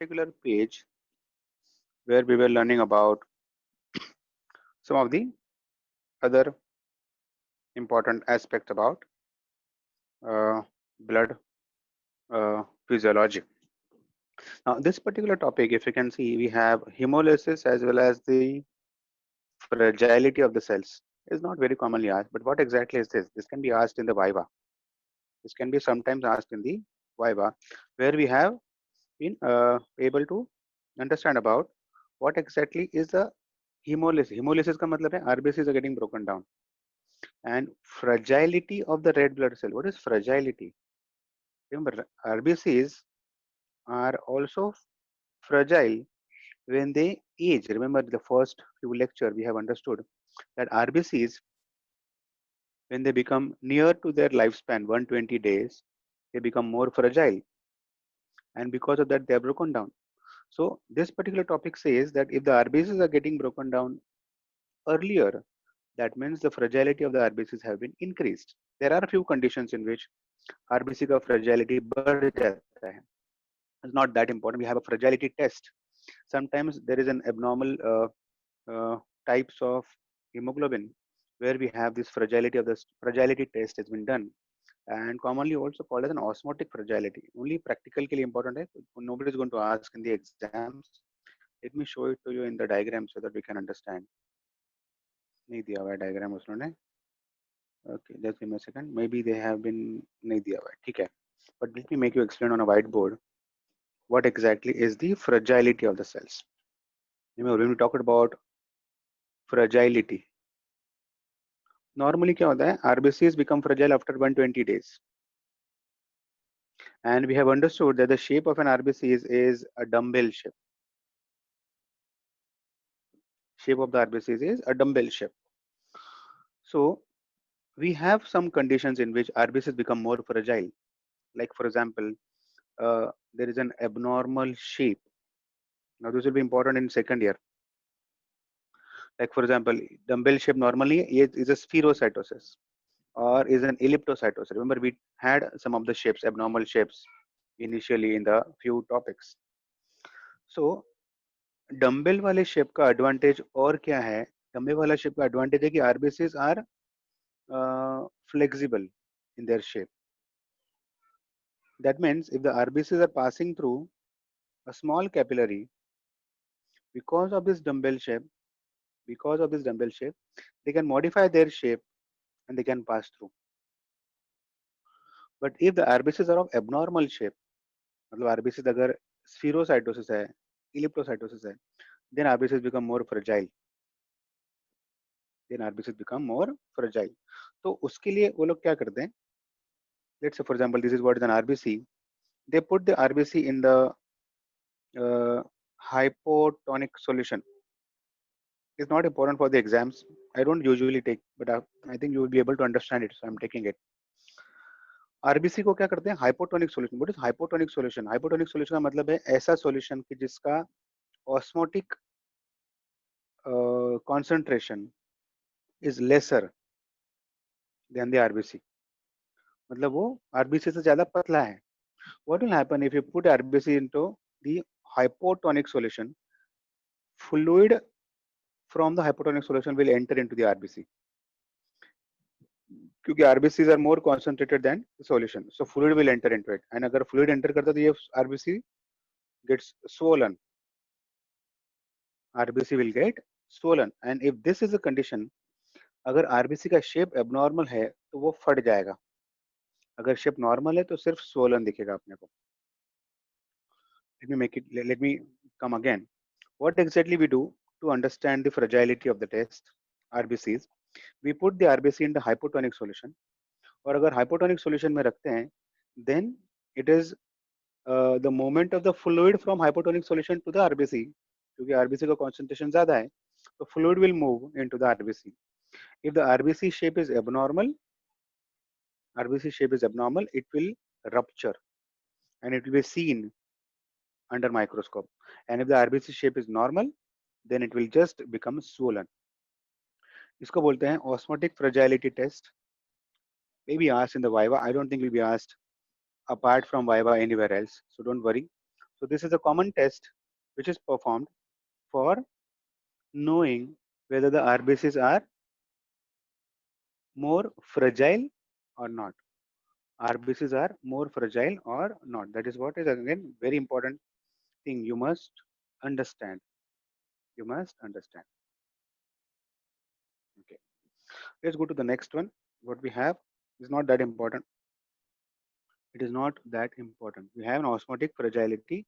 particular page where we were learning about some of the other important aspects about blood physiology. Now, this particular topic, if you can see, we have hemolysis as well as the fragility of the cells. Is not very commonly asked, but what exactly is this? This can be asked in the Viva. This can be sometimes asked in the Viva, where we have been able to understand about what exactly is the hemolysis. Hemolysis का मतलब है RBCs are getting broken down. And fragility of the red blood cell. What is fragility? Remember, RBCs are also fragile when they age. Remember the first few lecture we have understood that RBCs, when they become near to their lifespan 120 days, they become more fragile, and because of that they are broken down. So this particular topic says that if the RBCs are getting broken down earlier, that means the fragility of the RBCs have been increased. There are a few conditions in which RBC का fragility बढ़ जाता है. It's not that important. We have a fragility test. Sometimes there is an abnormal types of hemoglobin where we have this fragility of the fragility test has been done, and commonly also called as an osmotic fragility. Only practical के लिए important है. Nobody is going to ask in the exams. Let me show it to you in the diagram so that we can understand. नहीं दिया हुआ है diagram उसने. Okay, just give me a second. Maybe they have been नहीं दिया हुआ है. ठीक है. But let me make you explain on a whiteboard what exactly is the fragility of the cells. Remember, when we talked about fragility, normally क्या होता है? RBCs become fragile after 120 days. And we have understood that the shape of an RBC is a dumbbell shape. Shape of the RBCs is a dumbbell shape. So we have some conditions in which RBCs become more fragile. Like for example, there is an abnormal shape. Now this will be important in second year. Like for example, dumbbell shape normally is a spherocytosis or is an elliptocytosis. Remember, we had some of the shapes, abnormal shapes, initially in the few topics. So dumbbell वाले shape का advantage और क्या है? Dumbbell वाला shape का advantage है कि RBCs are flexible in their shape. That means if the RBCs are passing through a small capillary, because of this dumbbell shape, they can modify their shape and they can pass through. But if the RBCs are of abnormal shape, मतलब RBCs अगर spherocytosis है, elliptocytosis है, then RBCs become more fragile. तो उसके लिए वो लोग क्या करते हैं? Let's say for example, this is what is an RBC. They put the RBC in the hypotonic solution. It's not important for the exams. I don't usually take, but I think you will be able to understand it, so I'm taking it. RBC को क्या करते हैं? Hypotonic solution. What is hypotonic solution? Hypotonic solution का मतलब है ऐसा solution कि जिसका osmotic concentration is lesser than the RBC. मतलब वो RBC से ज़्यादा पतला है. What will happen if you put RBC into the hypotonic solution? Fluid from the hypotonic solution will enter into the RBC. क्योंकि RBCs are more concentrated than the solution, so fluid will enter into it. And अगर fluid enter करता तो ये RBC gets swollen. RBC will get swollen, and if this is the condition, अगर RBC का shape abnormal है तो वो फट जाएगा. अगर shape normal है तो सिर्फ swollen दिखेगा अपने को. Let me come again. What exactly we do to understand the fragility of the test RBCs? We put the RBC in the hypotonic solution. और अगर hypotonic solution में रखते हैं, then it is the movement of the fluid from hypotonic solution to the RBC. क्योंकि RBC का concentration ज़्यादा है, so fluid will move into the RBC. If the RBC shape is abnormal, it will rupture and it will be seen under microscope. And if the RBC shape is normal, then it will just become swollen. इसको बोलते हैं osmotic fragility test. Maybe asked in the Viva. I don't think will be asked apart from Viva anywhere else. So don't worry. So this is a common test which is performed for knowing whether the RBCs are more fragile or not. RBCs are more fragile or not. That is what is again very important thing you must understand. You must understand. Okay. Let's go to the next one. What we have is not that important. It is not that important. We have an osmotic fragility